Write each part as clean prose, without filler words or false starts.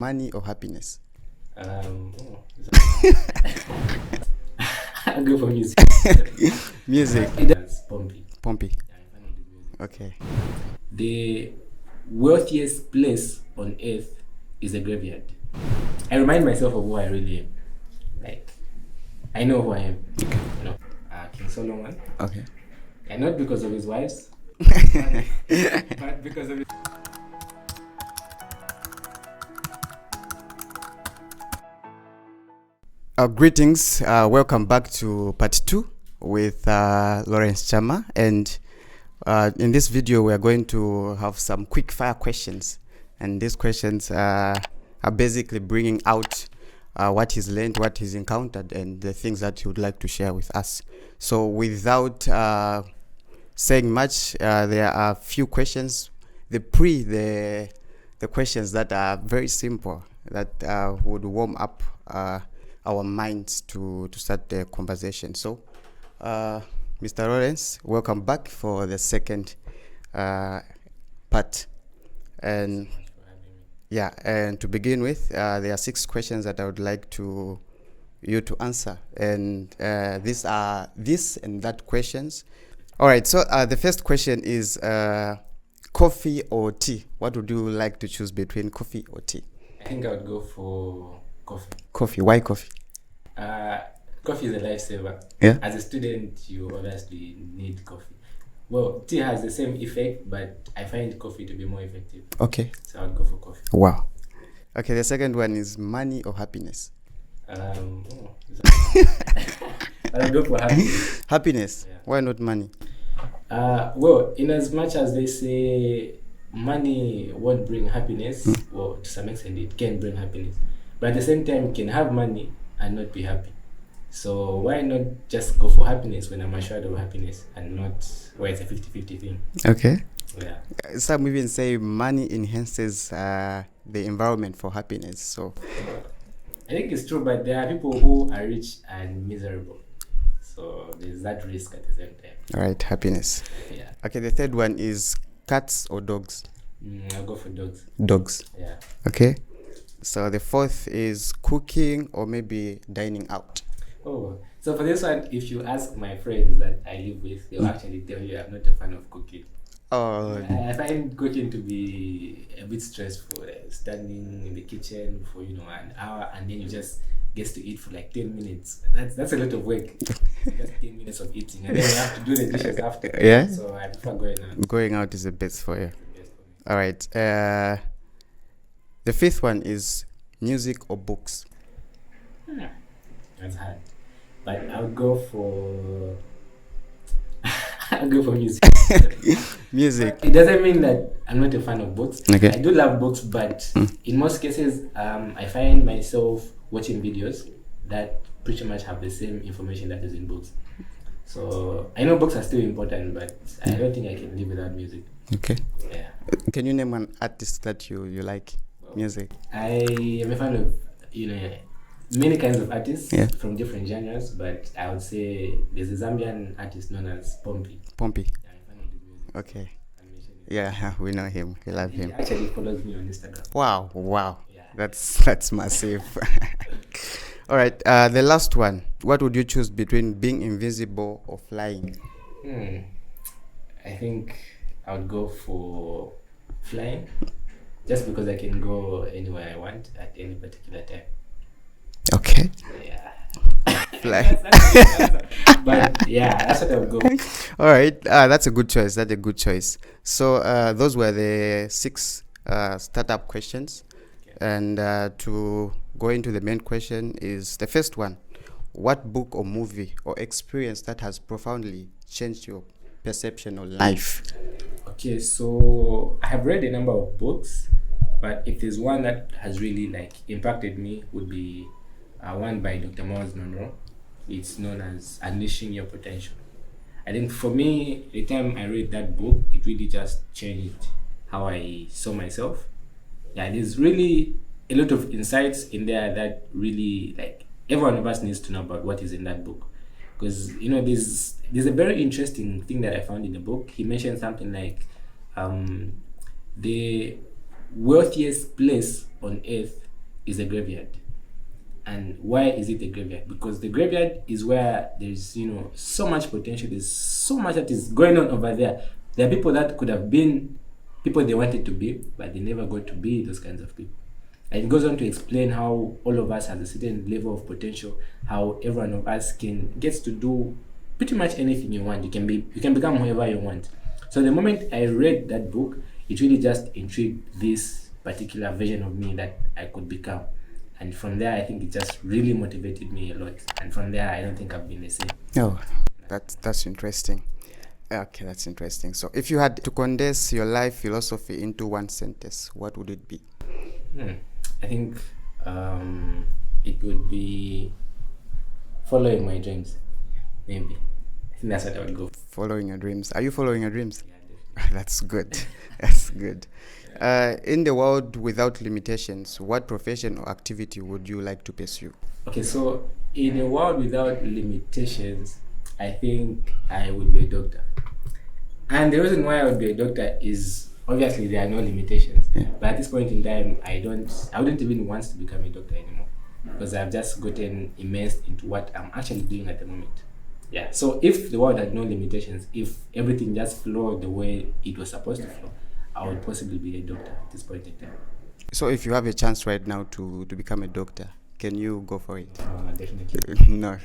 Money or happiness? Oh, I'll go for music. Music. That's Pompey. Pompey. Yeah, I find it music. Okay. The wealthiest place on earth is a graveyard. I remind myself of who I really am. Like, I know who I am. You know, King Solomon. Okay. And not because of his wives, but because of his. Greetings. Welcome back to part 2 with Lawrence Chama. And in this video, we are going to have some quick fire questions. And these questions are basically bringing out what he's learned, what he's encountered, and the things that he would like to share with us. So without saying much, there are a few questions. The questions that are very simple, that would warm up our minds to start the conversation. So, Mr. Lawrence, welcome back for the second part. And yeah, and to begin with, there are 6 questions that I would like you to answer, and these are this and that questions. All right. So the first question is coffee or tea? What would you like to choose between coffee or tea? I think I would go for coffee. Coffee. Why coffee? Coffee is a lifesaver. Yeah. As a student, you obviously need coffee. Well, tea has the same effect, but I find coffee to be more effective. Okay. So I'd go for coffee. Wow. Okay. The second one is money or happiness? I'll go for happiness. Happiness. Yeah. Why not money? Well, in as much as they say money won't bring happiness, well, to some extent it can bring happiness. But at the same time, you can have money and not be happy. So why not just go for happiness when I'm assured of happiness and not where it's a 50-50 thing? Okay. Yeah. Some even say money enhances the environment for happiness. So I think it's true, but there are people who are rich and miserable. So there's that risk at the same time. all right, happiness. Yeah. Okay. The third one is cats or dogs? I'll go for dogs. Dogs. Yeah. Okay. So the fourth is cooking or maybe dining out. Oh, so for this one, if you ask my friends that I live with, they'll actually tell you I'm not a fan of cooking. Oh, I find cooking to be a bit stressful. Standing in the kitchen for an hour and then you just get to eat for like 10 minutes. That's a lot of work. Just 10 minutes of eating, and then you have to do the dishes after. Yeah. So I prefer going out. Going out is the best for you. Best for me. All right. The fifth one is music or books. That's hard, but I'll go for music. Music. It doesn't mean that I'm not a fan of books. Okay. I do love books, but in most cases, I find myself watching videos that pretty much have the same information that is in books. So I know books are still important, but I don't think I can live without music. Okay. Yeah. Can you name an artist that you like? Music. I am a fan of many kinds of artists from different genres, but I would say there's a Zambian artist known as Pompey. Pompey. Yeah, I'm a fan of his music. Okay. Animation is- Yeah, we know him. We love He him. actually follows me on Instagram. Wow. Yeah. That's massive. All right. The last one. What would you choose between being invisible or flying? I think I would go for flying, just because I can go anywhere I want at any particular time. Okay. Yeah. Fly. But yeah, that's what I would go for. All right. That's a good choice. So those were the 6 startup questions. Okay. And to go into the main question is the first one. What book or movie or experience that has profoundly changed your perception of life? Okay, so I have read a number of books, but if there's one that has really impacted me, would be one by Dr. Miles Monroe. It's known as Unleashing Your Potential. I think for me, the time I read that book, it really just changed how I saw myself. Yeah, there's really a lot of insights in there that really every one of us needs to know about what is in that book. Because there's a very interesting thing that I found in the book. He mentioned something like the wealthiest place on earth is a graveyard. And why is it a graveyard? Because the graveyard is where there's, so much potential. There's so much that is going on over there. There are people that could have been people they wanted to be, but they never got to be those kinds of people. And it goes on to explain how all of us has a certain level of potential, how every one of us gets to do pretty much anything you want. You can become whoever you want. So the moment I read that book, it really just intrigued this particular version of me that I could become. And from there, I think it just really motivated me a lot. And from there, I don't think I've been the same. Oh, that's interesting. Okay, that's interesting. So if you had to condense your life philosophy into one sentence, what would it be? I think it would be following my dreams, maybe. I think that's what I would go. Following your dreams. Are you following your dreams? Yeah, definitely. That's good. That's good. In the world without limitations, what profession or activity would you like to pursue? Okay, so in a world without limitations, I think I would be a doctor. And the reason why I would be a doctor is obviously there are no limitations. Yeah. But at this point in time, I wouldn't even want to become a doctor anymore, because I've just gotten immersed into what I'm actually doing at the moment. Yeah. So if the world had no limitations, if everything just flowed the way it was supposed to flow, I would possibly be a doctor at this point in time. So if you have a chance right now to become a doctor, can you go for it? Definitely. No.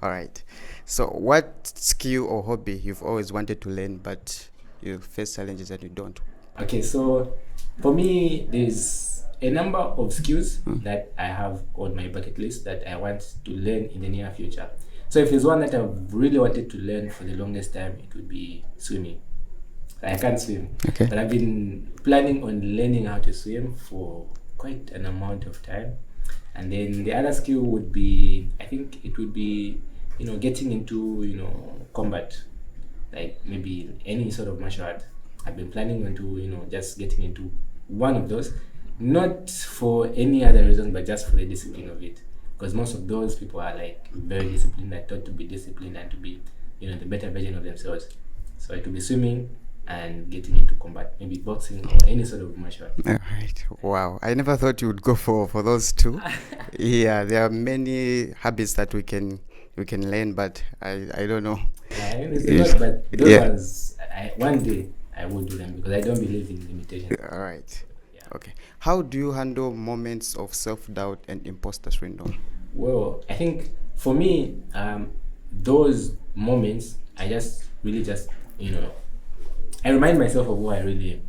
All right. So what skill or hobby you've always wanted to learn but you face challenges and you don't? Okay, so for me, there's a number of skills that I have on my bucket list that I want to learn in the near future. So if there's one that I've really wanted to learn for the longest time, it would be swimming. I can't swim, Okay. but I've been planning on learning how to swim for quite an amount of time. And then the other skill would be, I think it would be, getting into, combat, like maybe any sort of martial art. I've been planning on to, just getting into one of those, not for any other reason, but just for the discipline of it. Because most of those people are like very disciplined, are taught to be disciplined and to be, the better version of themselves. So it will be swimming and getting into combat, maybe boxing or any sort of martial art. All right. Wow. I never thought you would go for those two. Yeah, there are many habits that we can learn, but I don't know. Yeah, it's a lot, but those ones, one day I will do them because I don't believe in limitations. All right. Yeah. Okay. How do you handle moments of self-doubt and imposter syndrome? Well, I think for me, those moments, I just really I remind myself of who I really am.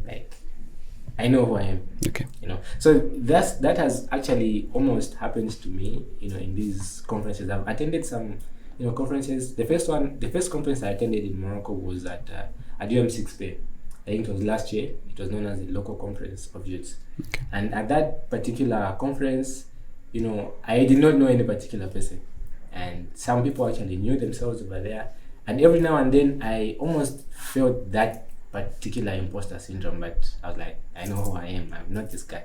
Like, I know who I am. Okay. So that has actually almost happened to me, in these conferences. I've attended some, conferences. The first conference I attended in Morocco was at UM6 I think it was last year. It was known as the local conference of youths. Okay. And at that particular conference, I did not know any particular person. And some people actually knew themselves over there. And every now and then, I almost felt that particular imposter syndrome, but I was like, I know who I am. I'm not this guy.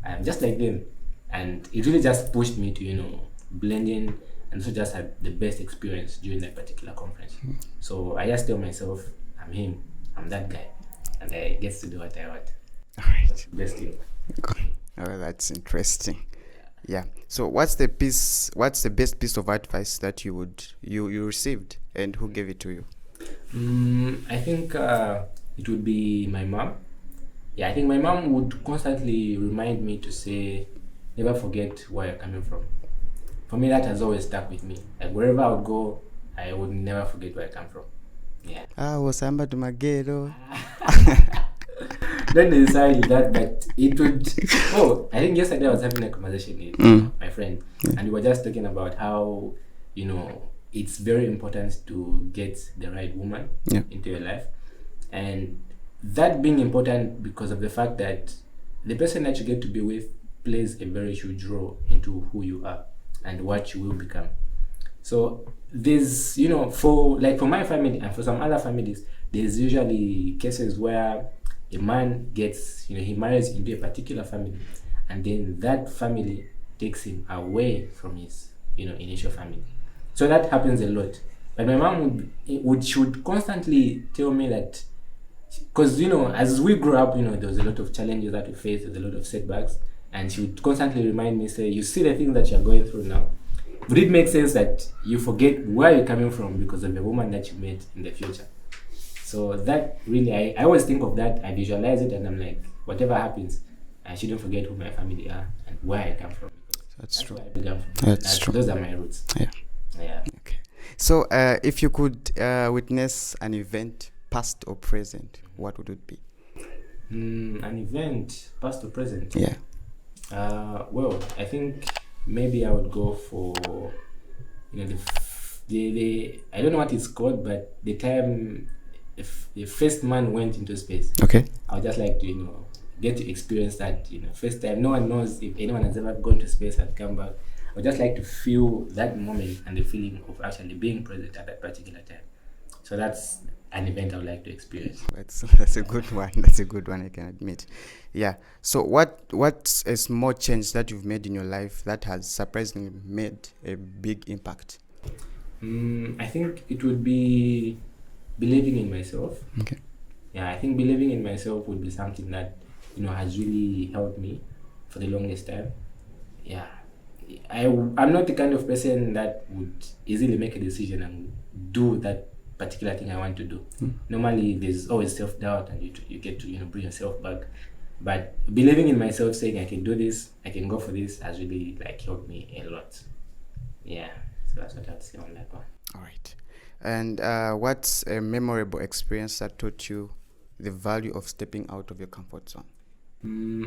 I'm just like them. And it really just pushed me to, blend in and so just had the best experience during that particular conference. So I just tell myself, I'm him. I'm that guy. And I get to do what I want. All right. That's the best thing. Oh, that's interesting. Yeah. So what's the best piece of advice that you received, and who gave it to you? I think it would be my mom. Yeah, I think my mom would constantly remind me to say, never forget where you're coming from. For me, that has always stuck with me. Like wherever I would go, I would never forget where I come from. Yeah. Wasamba to Magero. Not necessarily that, but it would. Oh, I think yesterday I was having a conversation with my friend, and we were just talking about how, it's very important to get the right woman into your life, and that being important because of the fact that the person that you get to be with plays a very huge role into who you are and what you will become. So there's, for my family and for some other families, there's usually cases where a man gets, he marries into a particular family, and then that family takes him away from his, initial family. So that happens a lot. But my mom would constantly tell me that, because, as we grew up, there was a lot of challenges that we faced, there's a lot of setbacks, and she would constantly remind me, say, you see the things that you're going through now. Would it make sense that you forget where you're coming from because of the woman that you met in the future? So that really, I always think of that. I visualize it, and I'm like, whatever happens, I shouldn't forget who my family are and where I come from. That's true. Where I began from. That's true. Those are my roots. Yeah. Yeah. Okay. So, if you could witness an event, past or present, what would it be? An event, past or present? Yeah. Well, I think maybe I would go for, the I don't know what it's called, but the time if the first man went into space. Okay. I would just like to, get to experience that, first time. No one knows if anyone has ever gone to space and come back. I would just like to feel that moment and the feeling of actually being present at that particular time. So that's an event I would like to experience. That's a good one. That's a good one, I can admit. Yeah. So what's a small change that you've made in your life that has surprisingly made a big impact? I think it would be believing in myself. Okay. Yeah, I think believing in myself would be something that has really helped me for the longest time. Yeah, I'm not the kind of person that would easily make a decision and do that particular thing I want to do. Normally, there's always self-doubt, and you get to bring yourself back. But believing in myself, saying I can do this, I can go for this, has really helped me a lot. Yeah, so that's what I'd say on that one. All right. And what's a memorable experience that taught you the value of stepping out of your comfort zone?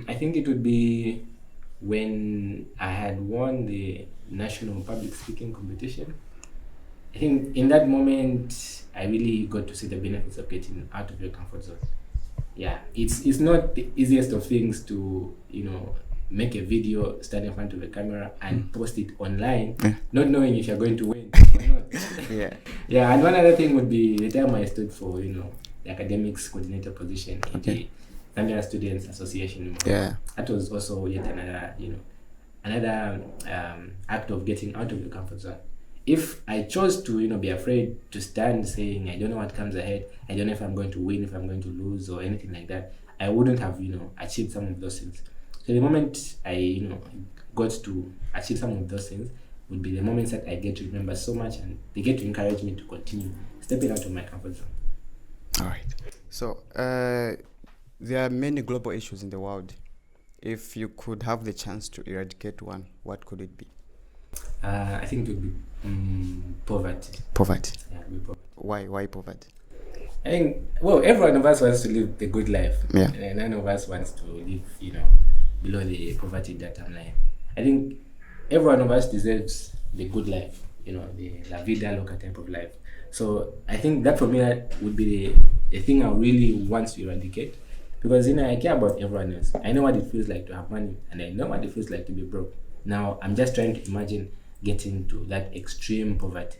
I think it would be when I had won the national public speaking competition. I think in that moment, I really got to see the benefits of getting out of your comfort zone. Yeah, it's not the easiest of things to, make a video, stand in front of a camera and post it online, not knowing if you're going to win or not. Yeah. Yeah, and one other thing would be the time I stood for, the academics coordinator position in the Zambia Students Association. Yeah. That was also yet another act of getting out of your comfort zone. If I chose to, be afraid to stand saying, I don't know what comes ahead, I don't know if I'm going to win, if I'm going to lose or anything like that, I wouldn't have, achieved some of those things. So the moment I, got to achieve some of those things would be the moments that I get to remember so much, and they get to encourage me to continue stepping out of my comfort zone. All right. So there are many global issues in the world. If you could have the chance to eradicate one, what could it be? I think it would be poverty. Poverty. Yeah, it would be poverty. Why poverty? I think, every one of us wants to live the good life. Yeah. And none of us wants to live, below the poverty that I'm like. I think every one of us deserves the good life, the La Vida Loca type of life. So I think that for me would be the thing I really want to eradicate, because I care about everyone else. I know what it feels like to have money, and I know what it feels like to be broke. Now I'm just trying to imagine getting to that extreme poverty.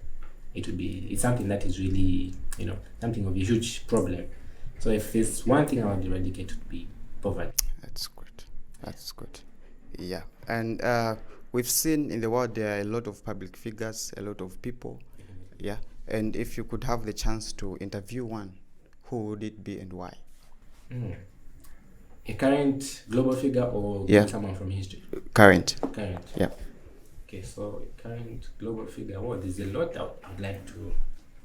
It's something that is really, something of a huge problem. So if there's one thing I would eradicate, it would be poverty. That's good. That's good. Yeah. And we've seen in the world there are a lot of public figures, a lot of people. Yeah. And if you could have the chance to interview one, who would it be and why? A current global figure or someone from history? Current. Yeah. Okay, so a current global figure. There's a lot I would like to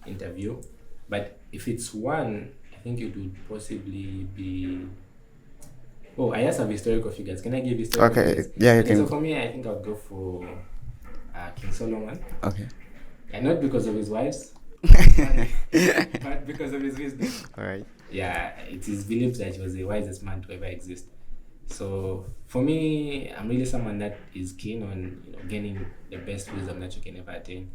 interview. But if it's one, I think it would possibly be... I just have historical figures. Can I give historical figures? Yeah, you can. So for me, I think I would go for King Solomon. Okay. And not because of his wives, but because of his wisdom. All right. Yeah, it is believed that he was the wisest man to ever exist. So for me, I'm really someone that is keen on gaining the best wisdom that you can ever attain.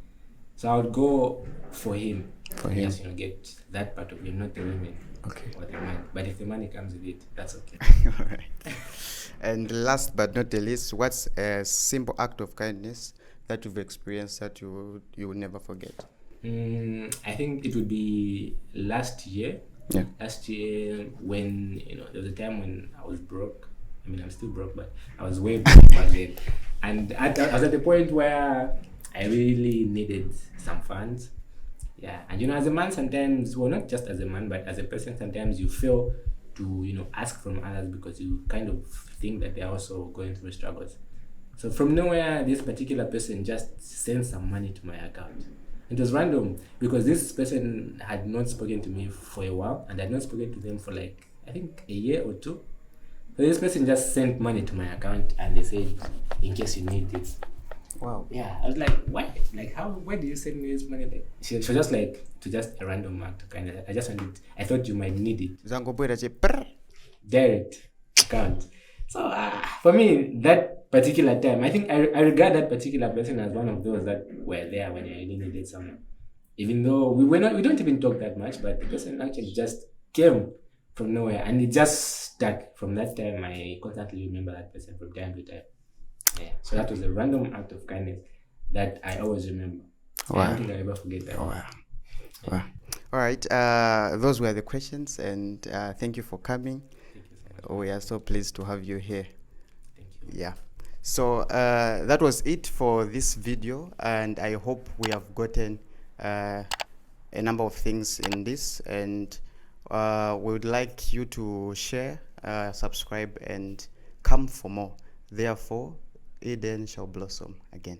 So I would go for him. Just get that part of him, not the women. Okay. Or the man. But if the money comes with it, that's okay. All right. And last but not the least, what's a simple act of kindness that you've experienced that you will never forget? I think it would be last year. Yeah. Last year, when there was a time when I was broke. I mean, I'm still broke, but I was way broke back then. And I was at the point where I really needed some funds. Yeah, and as a man, sometimes, not just as a man, but as a person, sometimes you fail to ask from others because you kind of think that they're also going through struggles. So from nowhere, this particular person just sent some money to my account. It was random because this person had not spoken to me for a while, and I had not spoken to them for like I think a year or two. So this person just sent money to my account, and they said, "In case you need this." Wow. Yeah, I was like, "Why? Like, how? Why do you send me this money?" Like, she was just like to just a random act, kind of. I thought you might need it. Zangobwera che prr. Direct account. So for me, that particular time, I think I regard that particular person as one of those that were there when I really needed someone. Even though we don't even talk that much, but the person actually just came from nowhere and it just stuck. From that time, I constantly remember that person from time to time. Yeah. So that was a random act of kindness that I always remember. Wow. I don't think I'll ever forget that. Wow. Wow. All right. Those were the questions, and thank you for coming. Thank you so much. We are so pleased to have you here. Thank you. Yeah. So that was it for this video, and I hope we have gotten a number of things in this, and we would like you to share, subscribe, and come for more. Therefore, Eden shall blossom again.